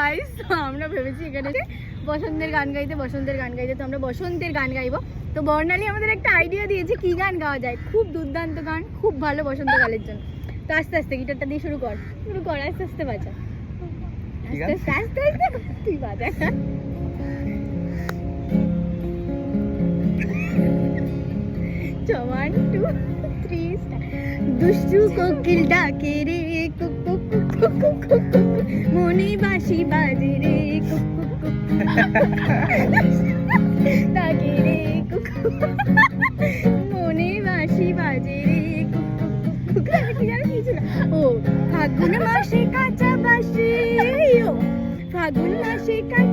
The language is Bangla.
গাইস, আমরা ভেবেছি এখানে বসন্তের গান গাইতে তো আমরা বসন্তের গান গাইবো। তো বর্ণালী আমাদের একটা আইডিয়া দিয়েছে কি গান গাওয়া যায়, খুব দুর্দান্ত গান, খুব ভালো বসন্তকালের জন্য। তো আস্তে আস্তে গিটারটা দিয়ে শুরু কর আস্তে আস্তে বাজা, আস্তে আস্তে তুই বাজা। One, two, three, দুষ্টু কোকিল ডাকে রে cook cook cook cook cook cook, মনে বাঁশি বাজে রে কুক কুক কুক ডাকে রে কুক, মনে বাঁশি বাজে রে কুক কুক কুক। ও ফাগুন মাসে কাঁচা বাঁশি, ও ফাগুন মাসে কাঁচা